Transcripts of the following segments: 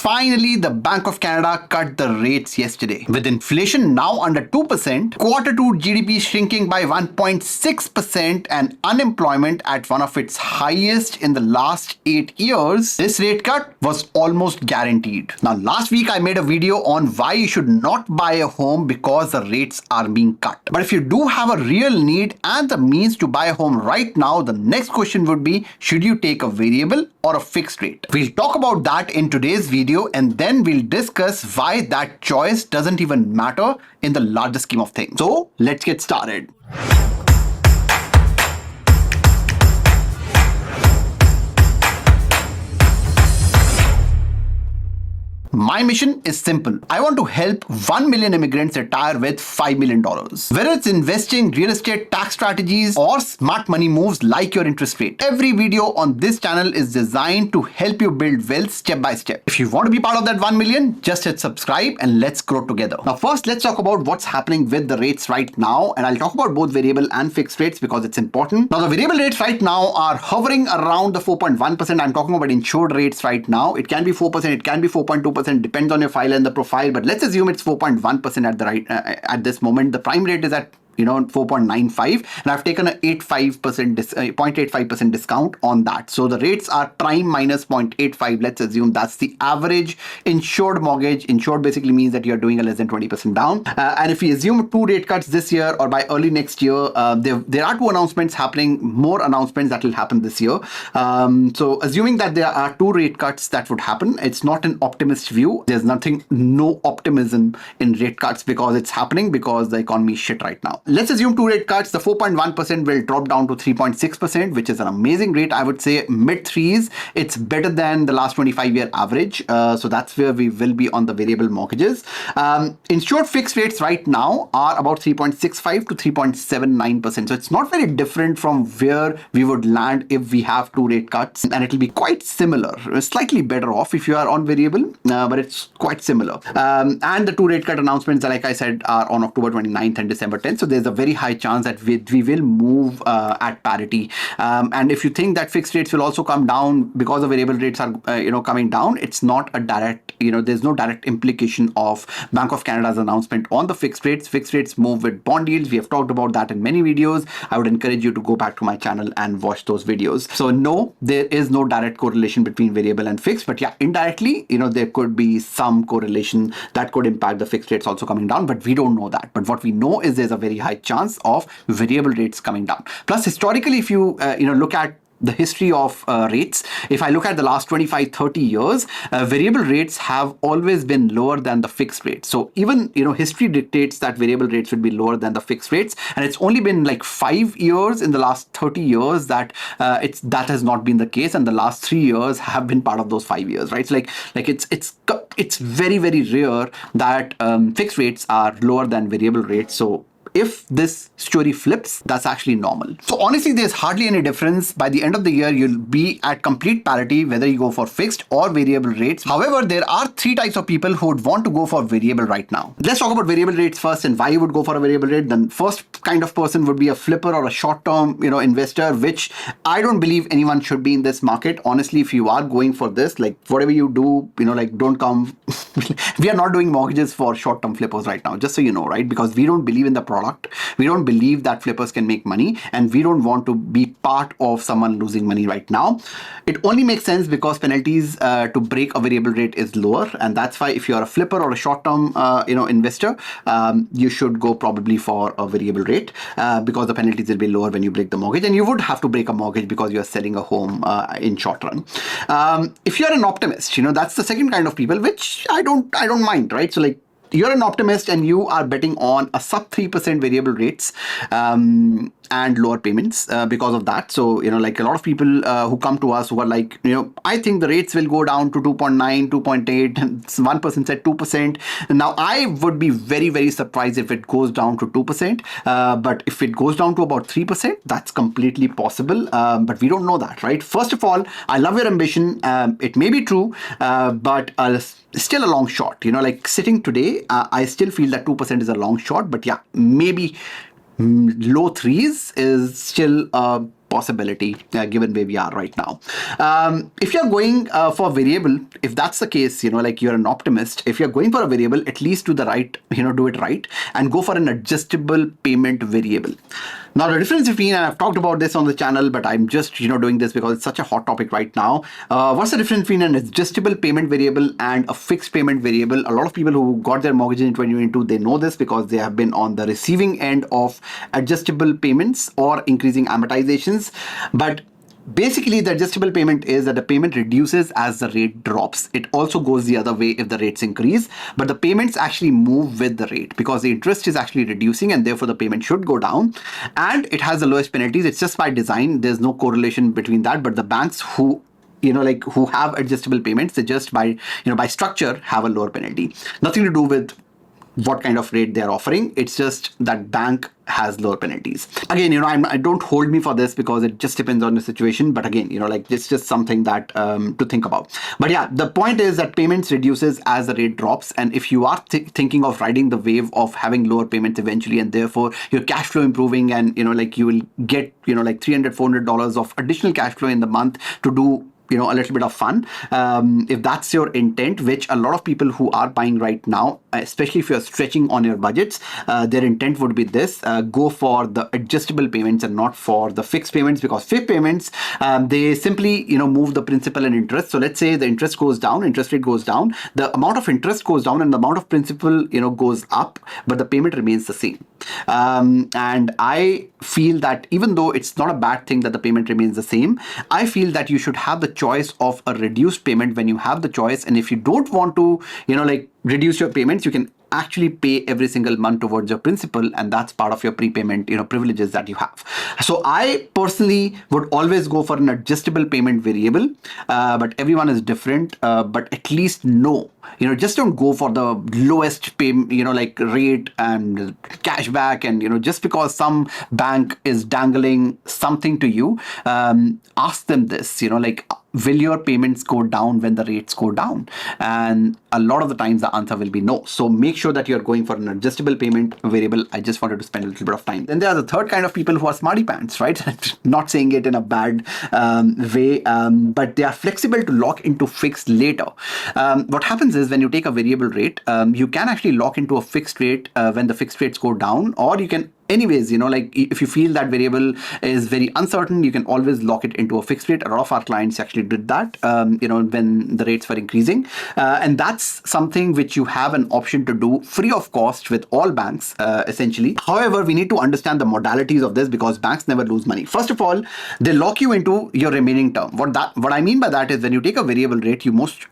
Finally, the Bank of Canada cut the rates yesterday. With inflation now under 2%, quarter 2 GDP shrinking by 1.6% and unemployment at one of its highest in the last 8 years, this rate cut was almost guaranteed. Now, last week I made a video on why you should not buy a home because the rates are being cut. But if you do have a real need and the means to buy a home right now, the next question would be, should you take a variable or a fixed rate? We'll talk about that in today's video, and then we'll discuss why that choice doesn't even matter in the larger scheme of things. So let's get started. My mission is simple. I want to help 1 million immigrants retire with $5 million. Whether it's investing, real estate, tax strategies, or smart money moves like your interest rate, every video on this channel is designed to help you build wealth step by step. If you want to be part of that 1 million, just hit subscribe and let's grow together. Now, first, let's talk about what's happening with the rates right now. And I'll talk about both variable and fixed rates because it's important. Now, the variable rates right now are hovering around the 4.1%. I'm talking about insured rates right now. It can be 4%, it can be 4.2%. Depends on your file and the profile, but let's assume it's 4.1% at the right at this moment. The prime rate is at 4.95, and I've taken a 0.85% discount on that. So the rates are prime minus 0.85. Let's assume that's the average insured mortgage. Insured basically means that you're doing a less than 20% down. And if we assume 2 rate cuts this year or by early next year, there are 2 announcements happening, more announcements that will happen this year. So assuming that there are 2 rate cuts that would happen, it's not an optimist view. There's no optimism in rate cuts because it's happening because the economy is shit right now. Let's assume 2 rate cuts. The 4.1% will drop down to 3.6%, which is an amazing rate. I would say mid threes. It's better than the last 25-year average. So that's where we will be on the variable mortgages. Insured fixed rates right now are about 3.65 to 3.79%. So it's not very different from where we would land if we have 2 rate cuts. And it'll be quite similar, slightly better off if you are on variable, but it's quite similar. And the 2 rate cut announcements, like I said, are on October 29th and December 10th. So there's a very high chance that we will move at parity. And if you think that fixed rates will also come down because the variable rates are coming down, it's not a direct, there's no direct implication of Bank of Canada's announcement on the fixed rates. Fixed rates move with bond yields. We have talked about that in many videos. I would encourage you to go back to my channel and watch those videos. So no, there is no direct correlation between variable and fixed, but yeah, indirectly, there could be some correlation that could impact the fixed rates also coming down, but we don't know that. But what we know is there's a very high chance of variable rates coming down. Plus, historically, if you look at the history of rates, if I look at the last 25-30 years, variable rates have always been lower than the fixed rates. So even history dictates that variable rates will be lower than the fixed rates, and it's only been like 5 years in the last 30 years that that has not been the case, and the last 3 years have been part of those 5 years, right? So it's very, very rare that fixed rates are lower than variable rates. So if this story flips, that's actually normal. So honestly, there's hardly any difference. By the end of the year, you'll be at complete parity whether you go for fixed or variable rates. However, there are 3 types of people who would want to go for variable right now. Let's talk about variable rates first and why you would go for a variable rate. The first kind of person would be a flipper or a short-term investor, which I don't believe anyone should be in this market. Honestly, if you are going for this, like whatever you do, don't come. We are not doing mortgages for short-term flippers right now, just so you know, right? Because we don't believe in the product. We don't believe that flippers can make money, and we don't want to be part of someone losing money right now. It only makes sense because penalties to break a variable rate is lower, and that's why if you're a flipper or a short-term investor, you should go probably for a variable rate because the penalties will be lower when you break the mortgage, and you would have to break a mortgage because you're selling a home in short run. If you're an optimist, that's the second kind of people, which I don't mind, right? So like, you're an optimist and you are betting on a sub 3% variable rates and lower payments because of that. So, like a lot of people who come to us who are like, I think the rates will go down to 2.9, 2.8, one person said 2%. Now, I would be very, very surprised if it goes down to 2%. But if it goes down to about 3%, that's completely possible. But we don't know that, right? First of all, I love your ambition. It may be true, but still a long shot. Like sitting today, I still feel that 2% is a long shot. But yeah, maybe low threes is still possibility given where we are right now. If you're going for variable, if that's the case, like you're an optimist, if you're going for a variable, at least do the right, do it right and go for an adjustable payment variable. Now, the difference between, and I've talked about this on the channel, but I'm just, doing this because it's such a hot topic right now. What's the difference between an adjustable payment variable and a fixed payment variable? A lot of people who got their mortgages in 2022, they know this because they have been on the receiving end of adjustable payments or increasing amortizations. But basically, the adjustable payment is that the payment reduces as the rate drops. It also goes the other way if the rates increase, but the payments actually move with the rate because the interest is actually reducing and therefore the payment should go down. And it has the lowest penalties. It's just by design. There's no correlation between that, but the banks who who have adjustable payments, they just by structure have a lower penalty. Nothing to do with what kind of rate they're offering. It's just that bank has lower penalties. Again, I don't hold me for this because it just depends on the situation. But again, it's just something that to think about. But yeah, the point is that payments reduces as the rate drops. And if you are thinking of riding the wave of having lower payments eventually, and therefore your cash flow improving, and you will get like $300-400 of additional cash flow in the month to do a little bit of fun. If that's your intent, which a lot of people who are buying right now, especially if you're stretching on your budgets, their intent would be this: go for the adjustable payments and not for the fixed payments, because fixed payments, they simply move the principal and interest. So let's say the interest goes down, interest rate goes down, the amount of interest goes down and the amount of principal goes up, but the payment remains the same. And I feel that even though it's not a bad thing that the payment remains the same, I feel that you should have the choice of a reduced payment when you have the choice. And if you don't want to reduce your payments, you can actually pay every single month towards your principal, and that's part of your prepayment privileges that you have. So I personally would always go for an adjustable payment variable, but everyone is different. But at least know, just don't go for the lowest pay, rate and cashback, and just because some bank is dangling something to you, ask them this, will your payments go down when the rates go down? And a lot of the times the answer will be no. So make sure that you're going for an adjustable payment variable. I just wanted to spend a little bit of time. Then there are the third kind of people who are smarty pants, right? Not saying it in a bad way, but they are flexible to lock into fixed later. What happens is when you take a variable rate, you can actually lock into a fixed rate when the fixed rates go down, or you can anyways, if you feel that variable is very uncertain, you can always lock it into a fixed rate. A lot of our clients actually did that, when the rates were increasing. And that's something which you have an option to do free of cost with all banks, essentially. However, we need to understand the modalities of this because banks never lose money. First of all, they lock you into your remaining term. What I mean by that is when you take a variable rate, most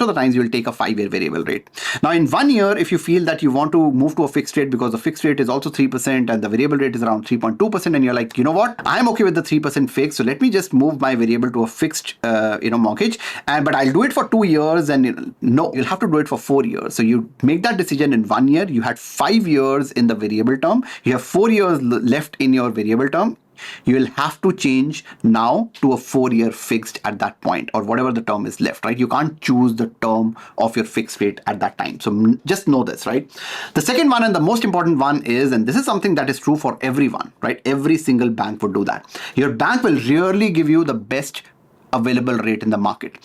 of the times you will take a 5-year variable rate. Now, in 1 year, if you feel that you want to move to a fixed rate because the fixed rate is also 3% and the variable rate is around 3.2%, and you're like, you know what, I'm okay with the 3% fixed, so let me just move my variable to a fixed, mortgage, but I'll do it for 2 years, and no, you'll have to do it for 4 years. So you make that decision in 1 year. You had 5 years in the variable term. You have 4 years left in your variable term. You will have to change now to a 4-year fixed at that point, or whatever the term is left, right? You can't choose the term of your fixed rate at that time. So just know this, right? The second one and the most important one is, and this is something that is true for everyone, right? Every single bank would do that. Your bank will rarely give you the best available rate in the market,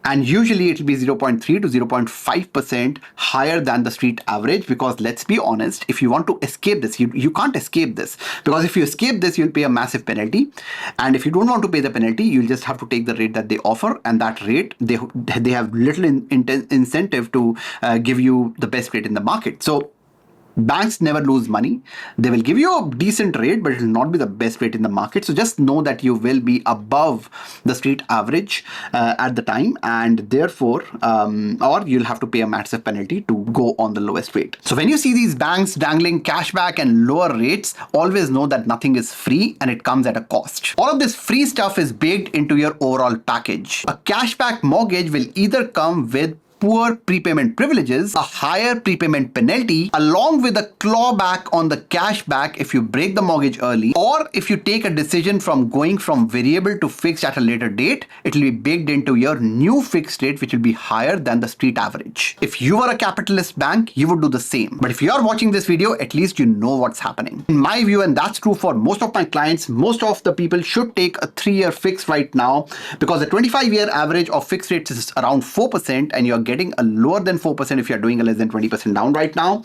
and usually it will be 0.3 to 0.5% higher than the street average, because let's be honest, if you want to escape this, you can't escape this, because if you escape this, you'll pay a massive penalty, and if you don't want to pay the penalty, you'll just have to take the rate that they offer, and that rate, they have little incentive to give you the best rate in the market. So banks never lose money. They will give you a decent rate, but it will not be the best rate in the market. So just know that you will be above the street average at the time, and therefore, or you'll have to pay a massive penalty to go on the lowest rate. So when you see these banks dangling cashback and lower rates, always know that nothing is free and it comes at a cost. All of this free stuff is baked into your overall package. A cashback mortgage will either come with poor prepayment privileges, a higher prepayment penalty, along with a clawback on the cashback if you break the mortgage early, or if you take a decision from going from variable to fixed at a later date, it will be baked into your new fixed rate, which will be higher than the street average. If you are a capitalist bank, you would do the same. But if you are watching this video, at least you know what's happening. In my view, and that's true for most of my clients, most of the people should take a 3-year fix right now, because the 25-year average of fixed rates is around 4%, and you're getting a lower than 4% if you're doing a less than 20% down right now.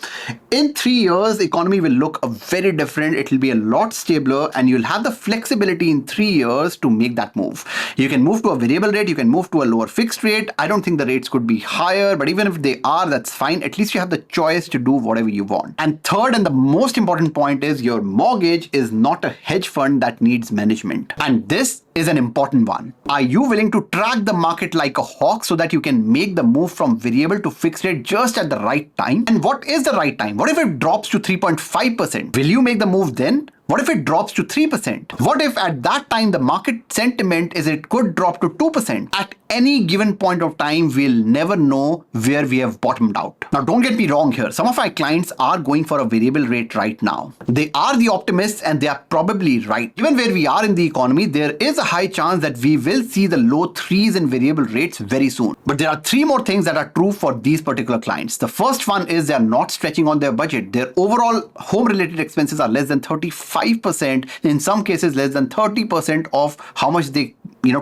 In 3 years, the economy will look very different. It will be a lot stabler, and you'll have the flexibility in 3 years to make that move. You can move to a variable rate, you can move to a lower fixed rate. I don't think the rates could be higher, but even if they are, that's fine. At least you have the choice to do whatever you want. And third, and the most important point, is your mortgage is not a hedge fund that needs management. And this is an important one. Are you willing to track the market like a hawk so that you can make the move from variable to fixed rate just at the right time? And what is the right time? What if it drops to 3.5%? Will you make the move then? What if it drops to 3%? What if at that time the market sentiment is it could drop to 2%? At any given point of time, we'll never know where we have bottomed out. Now, don't get me wrong here. Some of my clients are going for a variable rate right now. They are the optimists, and they are probably right. Given where we are in the economy, there is a high chance that we will see the low 3s in variable rates very soon. But there are 3 more things that are true for these particular clients. The first one is they are not stretching on their budget. Their overall home-related expenses are less than 35%, in some cases less than 30% of how much they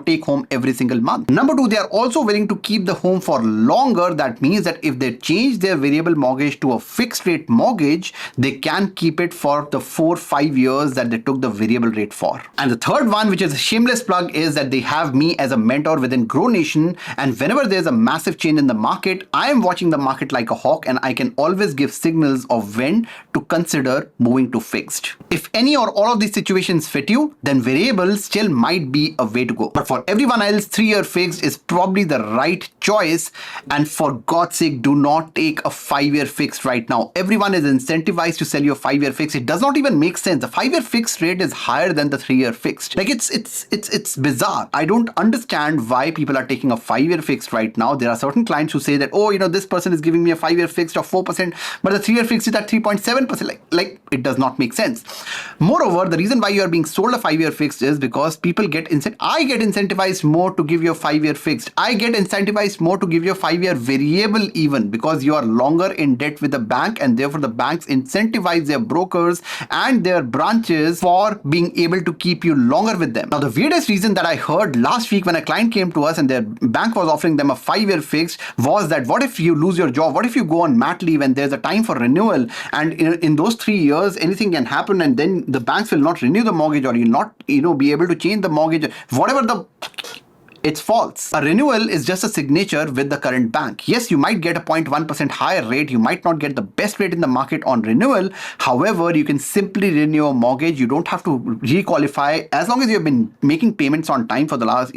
take home every single month. Number 2, they are also willing to keep the home for longer. That means that if they change their variable mortgage to a fixed rate mortgage, they can keep it for the 4-5 years that they took the variable rate for. And the third one, which is a shameless plug, is that they have me as a mentor within Grow Nation. And whenever there's a massive change in the market, I am watching the market like a hawk, and I can always give signals of when to consider moving to fixed. If any or all of these situations fit you, then variable still might be a way to go. But for everyone else, 3-year fixed is probably the right choice. And for God's sake, do not take a 5-year fixed right now. Everyone is incentivized to sell you a 5-year fixed. It does not even make sense. The 5-year fixed rate is higher than the 3-year fixed. Like it's bizarre. I don't understand why people are taking a 5-year fixed right now. There are certain clients who say that, this person is giving me a 5-year fixed of 4%, but the 3-year fixed is at 3.7%. Like it does not make sense. Moreover, the reason why you are being sold a 5-year fixed is because people get I get incentivized more to give you a 5-year fixed. I get incentivized more to give you a 5-year variable, even because you are longer in debt with the bank, and therefore the banks incentivize their brokers and their branches for being able to keep you longer with them. Now, the weirdest reason that I heard last week when a client came to us and their bank was offering them a 5-year fixed was that what if you lose your job? What if you go on mat leave and there's a time for renewal, and in those 3 years anything can happen, and then the banks will not renew the mortgage, or you'll not be able to change the mortgage, whatever it's false. A renewal is just a signature with the current bank. Yes, you might get a 0.1% higher rate. You might not get the best rate in the market on renewal. However, you can simply renew a mortgage. You don't have to requalify. As long as you've been making payments on time for the last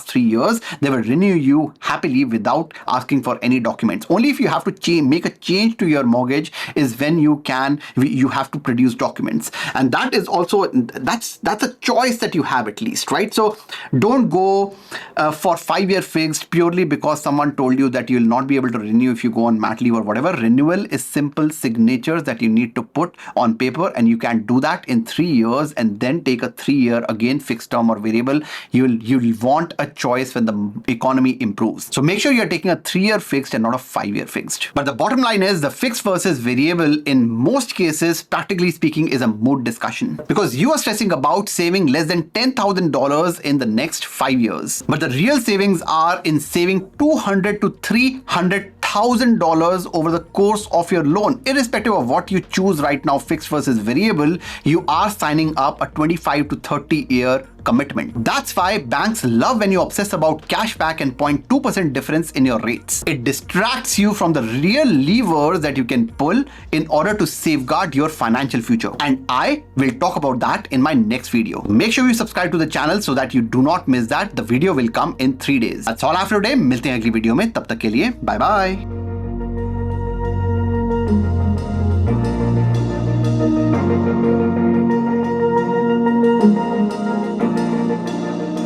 3 years, they will renew you happily without asking for any documents. Only if you have to make a change to your mortgage is when you have to produce documents. And that is also, that's a choice that you have, at least, right? So don't go for 5-year fixed purely because someone told you that you will not be able to renew if you go on mat leave or whatever. Renewal is simple signatures that you need to put on paper, and you can do that in 3 years and then take a 3-year again fixed term or variable. You'll want a choice when the economy improves. So make sure you're taking a 3-year fixed and not a 5-year fixed. But the bottom line is the fixed versus variable in most cases, practically speaking, is a moot discussion, because you are stressing about saving less than $10,000 in the next 5 years. But the real savings are in saving $200,000 to $300,000 over the course of your loan. Irrespective of what you choose right now, fixed versus variable, you are signing up a 25 to 30 year commitment. That's why banks love when you obsess about cashback and 0.2% difference in your rates. It distracts you from the real levers that you can pull in order to safeguard your financial future. And I will talk about that in my next video. Make sure you subscribe to the channel so that you do not miss that. The video will come in 3 days. That's all I have for today. मिलते हैं अगली video में. तब तक के लिए bye bye.